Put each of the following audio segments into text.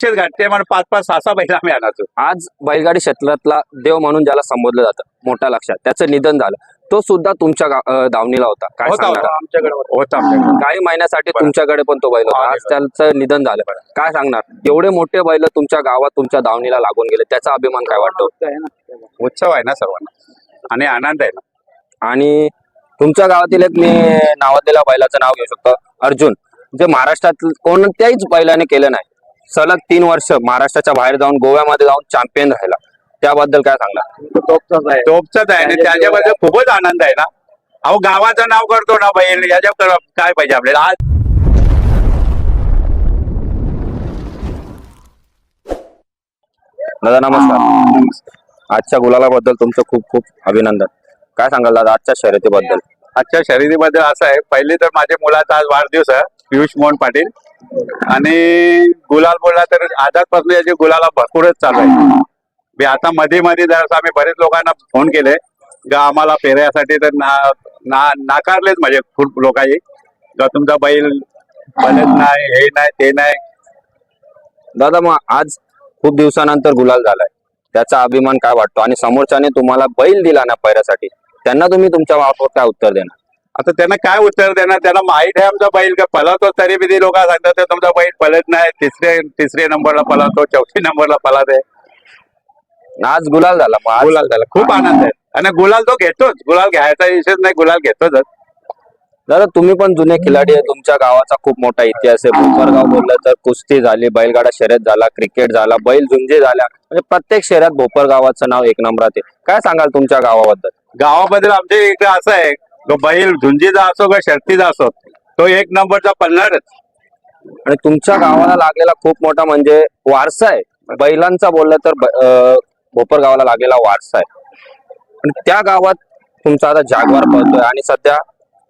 तेच घाटते मला 5-5, 6-6 बैल आम्ही आणायचो. आज बैलगाडी क्षेत्रातला देव म्हणून ज्याला संबोधलं जातं मोठ्या लक्षात, त्याचं निधन झालं. तो सुद्धा तुमच्या दावणीला होता. काय होता सांगणार? आमच्याकडे होता आमच्याकडे. काही महिन्यासाठी तुमच्याकडे पण तो बैल होता. आज त्याचं निधन झालं. काय सांगणार? एवढे मोठे बैल तुमच्या गावात तुमच्या दावणीला लागून गेले, त्याचा अभिमान काय वाटतो? उत्सव आहे ना सर्वांना आणि आनंद आहे ना. आणि तुमच्या गावातील एक मी नावाजलेल्या बैलाचं नाव घेऊ शकतो, अर्जुन, जे महाराष्ट्रात कोणत्याहीच बैलाने केलं नाही. सलग 3 वर्ष महाराष्ट्राच्या बाहेर जाऊन गोव्यामध्ये जाऊन चॅम्पियन राहिला. त्याबद्दल काय सांगणार? तोपचाच आहे आणि त्याच्याबद्दल खूपच आनंद आहे ना. अहो गावाचं नाव करतो ना बैल, याच्या काय पाहिजे आपल्याला. आज दादा नमस्कार. आजच्या गुलालाबद्दल तुमचं खूप खूप अभिनंदन. काय सांगाल दादा आजच्या शर्यतीबद्दल? आजच्या शर्यतीबद्दल असं आहे, पहिली तर माझ्या मुलाचा आज वाढदिवस आहे, पियुष मोहन पाटील. आणि गुलाल बोलला तर आजपासून याची गुलाला भरपूरच चालू आहे. आता मध्ये मध्ये जर आम्ही बरेच लोकांना फोन केले का आम्हाला फेऱ्यासाठी, तर नाकारलेच म्हणजे खूप लोकांनी का तुमचा बैल बनत नाही, हे नाही ते नाही. दादा मग आज खूप दिवसानंतर गुलाल झालाय, त्याचा अभिमान काय वाटतो? आणि समोरच्याने तुम्हाला बैल दिला ना पैऱ्यासाठी, त्यांना तुम्ही तुमच्या वापर काय उत्तर देणार? आता त्यांना काय उत्तर देणार? त्यांना माहित आहे आमचा बैल का पळवतो, तरी बी ते लोक सांगतात तुमचा बैल पळत नाही, तिसऱ्या नंबरला पळवतो, 4थ्या नंबरला पळत आहे. आज गुलाल झाला. गुलाल झाला, खूप आनंद आहे. आणि गुलाल तो घेतोच, गुलाल घ्यायचा विषय नाही, गुलाल घेतोच. दादा तुम्ही पण जुने खिलाडी आहे, तुमच्या गावाचा खूप मोठा इतिहास आहे. भोकरगाव बोललं तर कुस्ती झाली, बैलगाडा शर्यत झाला, क्रिकेट झाला, बैल झुंजी झाल्या, म्हणजे प्रत्येक शहरात भोपर गावाचं नाव एक नंबरात आहे. काय सांगाल तुमच्या गावाबद्दल? गावाबद्दल आमच्या इकडे असं आहे, तो बैल झुंजीचा असो का शर्तीचा असो, तो 1 नंबरचा पळणारच. आणि तुमच्या गावाला लागलेला खूप मोठा म्हणजे वारसा आहे बैलांचा. बोललं तर भोपर गावाला लागलेला वारसा आहे. आणि त्या गावात तुमचा आता जागवार पळतोय आणि सध्या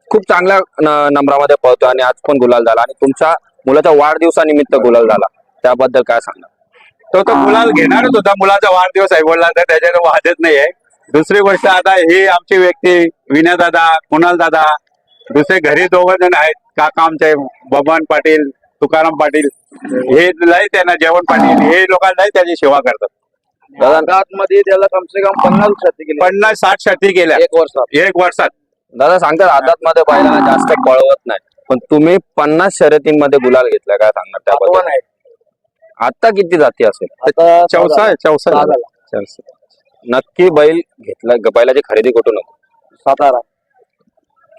खूप चांगल्या नंबरामध्ये पळतोय आणि आज पण गुलाल झाला. आणि तुमच्या मुलाच्या वाढदिवसानिमित्त गुलाल झाला, त्याबद्दल काय सांगणार? तो गुलाल घेणारच होता. मुलाचा वाढदिवस आहे बोलला तर त्याच्याकडे वादच नाही आहे. दुसरी गोष्ट, आता ही आमची व्यक्ती विनय दादा, कुणाल दादा, दुसरे घरी 2 जण आहेत काका आमचे, बबन पाटील, तुकाराम पाटील, हे लय त्यांना जेवण पाटील, हे लोकांना त्याची सेवा करतात. दादा मध्ये त्याला कमसे कम 50 शर्ती केली, 50-60 शर्ती केल्या 1 वर्षात. दादा सांगतात आदात मध्ये बैलांना जास्त पळवत नाही, पण तुम्ही 50 शर्यतींमध्ये गुलाल घेतला. काय सांगणार त्याबद्दल? आता किती जाती असेल? आता 64 नक्की बैल घेतला. बैलाची खरेदी कुठून होती? सातारा.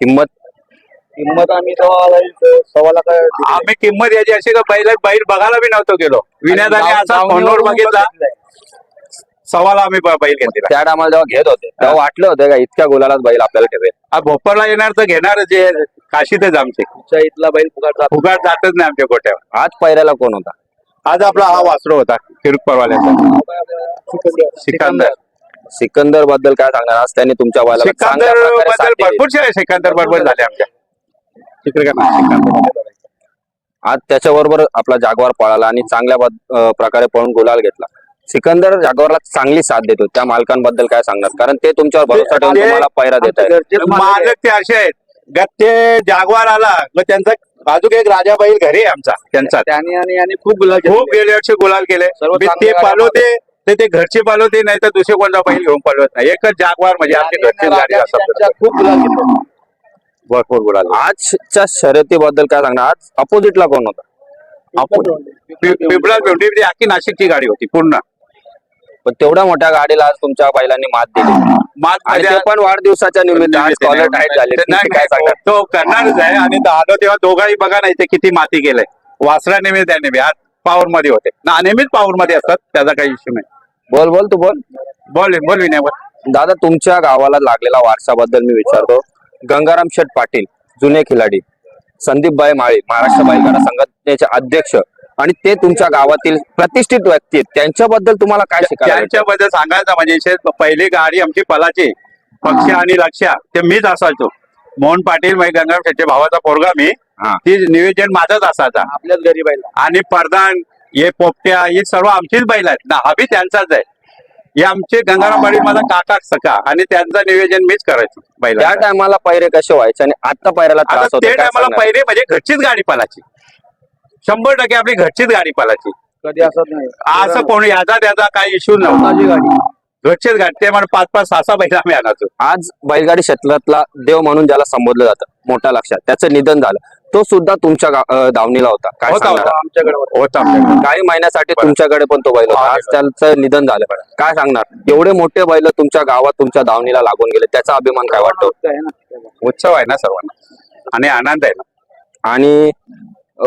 किंमत आम्ही सव्वा लाख. आम्ही किंमत याची अशी का बैल बघायला बी नव्हतो गेलो. विनयादाने असा फोनवर बघितला, सवाला आम्ही बैल घेतला. त्या टायमाला जेव्हा घेत होते तेव्हा वाटलं होतं का इतक्या गुलालात बैल आपल्याला ठेवेल? भोपरला येणार तर घेणार, जे काशीतच आमचे इथला बैल फुगाट जातच नाही आमच्या गोट्यावर. आज पैऱ्याला कोण होता? आज आपला हा वासरू होता किरकोळवाल्याचा सिकंदर बद्दल काय सांगणार? आज त्यांनी तुमच्या बैलाला सिकंदर बद्दल भरपूर सिकंदर बरोबर झाले आमच्या सिकंदर. आज त्याच्याबरोबर आपला जागवार पळाला आणि चांगल्या प्रकारे पळून गुलाल घेतला. सिकंदर जागवारला चांगली साथ देतो, त्या मालकांबद्दल काय सांगणार? कारण ते तुमच्यावर भरोसा ठेवून तुम्हाला पैरा देत आहेत. मालक ते असे आहेत का ते जागवार आला मग त्यांचा अजून एक राजा बैल घरी आहे आमचा, त्यांचा आणि खूप गेल्या वर्षी गुलाल केले. ते पालवते ते घरचे पालवते, नाही तर दुसरे कोणता बैल घेऊन पालवत नाही. एकच जागवार म्हणजे आमची घरची गाडी असतात. खूप गुलाल घेतले, भरपूर गुलाल. आजच्या शर्यतीबद्दल काय सांगणार? आज अपोजिटला कोण होता? पिंपळा भेंडी आखी नाशिकची गाडी होती पूर्ण. पण तेवढ्या मोठ्या गाडीला आज तुमच्या बैलांनी मात दिली, आणि ते पण वाढदिवसाच्या निमित्ताने स्कॉलर टाईट झाले. काय सांगणार? तो करणारच आहे. आणि आलो तेव्हा दोघाही बघा नाही ते किती माती केलंय. वासरा निमित्ताने आज पॉवर मध्ये होते ना, नेहमीच पॉवर मध्ये असतात, त्याचा काही इश्यू नाही. बोल तू बोल विनयवर. दादा तुमच्या गावाला लागलेला वारसाबद्दल मी विचारतो. गंगाराम शेठ पाटील जुने खिलाडी, संदीपबाई माळी महाराष्ट्र बैलगाडा संघटनेचे अध्यक्ष, आणि ते तुमच्या गावातील प्रतिष्ठित व्यक्ती आहेत, त्यांच्याबद्दल तुम्हाला काय शिकायला? त्यांच्याबद्दल सांगायचं म्हणजे पहिली गाडी आमची पलाची पक्ष आणि लक्ष्या ते मीच असायचो. मोहन पाटील म्हणजे गंगाराम शेट्टी भावाचा पोरगा मी, ती नियोजन माझाच असायचा आपल्याच गरीब बैल. आणि प्रधान हे पोपट्या ही सर्व आमचीच बैल आहेत ना, हा बी त्यांचाच आहे. हे आमचे गंगाराम पाटील माझा काका सखा, आणि त्यांचं नियोजन मीच करायचो बैल. त्या टायमाला पैरे कसे व्हायचे आणि आता पैऱ्याला त्रास होतो? त्या टायमाला पैरे म्हणजे घरचीच गाडी पळायची, 100% आपली घरचीच गाडी पळायची. कधी असत नाही असं कोणी याचा त्याचा काही इश्यू नव्हता. स्वतःची गाडी रोजचेच घाटते म्हणून 5-5, 6-6 बैल आम्ही आणायचो. आज बैलगाडी क्षेत्रातला देव म्हणून ज्याला संबोधलं जातं मोठ्या लक्षात, त्याचं निधन झालं. तो सुद्धा तुमच्या दावणीला होता. काय होता, सांगणार? आमच्याकडे होतं. होता आमच्याकडे. काही महिन्यासाठी तुमच्याकडे पण तो बैल होता. आज त्याचं निधन झालं. काय सांगणार? एवढे मोठे बैल तुमच्या गावात तुमच्या दावणीला लागून गेले, त्याचा अभिमान काय वाटतो? आहे ना. उत्सव आहे ना सर्वांना आणि आनंद आहे ना. आणि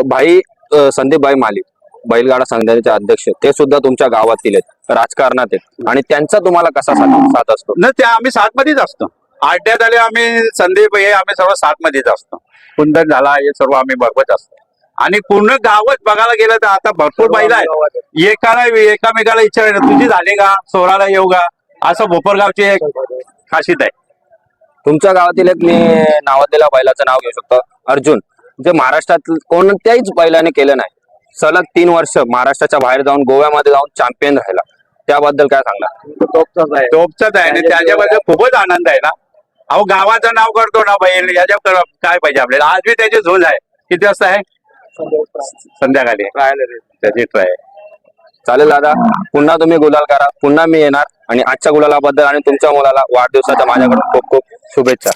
भाई संदीप भाई माली बैलगाडा संघटनेचे अध्यक्ष, ते सुद्धा तुमच्या गावातील आहेत, राजकारणात आहेत, आणि त्यांचा तुम्हाला कसा साथ असतो? न त्या आम्ही 7 मध्येच असतो. आड्यात आले आम्ही संदीप हे आम्ही सर्व 7 मध्येच असतो. कुंदन झाला हे सर्व आम्ही बघत असतो. आणि पूर्ण गावच बघायला गेलं तर आता भरपूर बैल आहेत. एकामेकाला इच्छा आहे ना, तुझी झाली का, सोहळ्याला येऊ का, असं भोपरगावची एक खासियत आहे. तुमच्या गावातील एक मी नावाजलेल्या बैलाचं नाव घेऊ शकतो, अर्जुन, जे महाराष्ट्रात कोणत्याहीच बैलाने केलं नाही. सलग 3 वर्ष महाराष्ट्राच्या बाहेर जाऊन गोव्यामध्ये जाऊन चॅम्पियन राहिला. त्याबद्दल काय सांगणार? टोपचाच आहे. टोपचाच आहे आणि त्याच्याबद्दल खूपच आनंद आहे ना. अहो गावाचं नाव करतो ना बैल, याच्या काय पाहिजे आपल्याला. आज बी त्याची झोल आहे. किती वाजता आहे? संध्याकाळी त्याची ट्राय. चालेल दादा, पुन्हा तुम्ही गुलाल करा, पुन्हा मी येणार. आणि आजच्या गुलालाबद्दल आणि तुमच्या मुलाला वाढदिवसाच्या माझ्याकडून खूप खूप शुभेच्छा.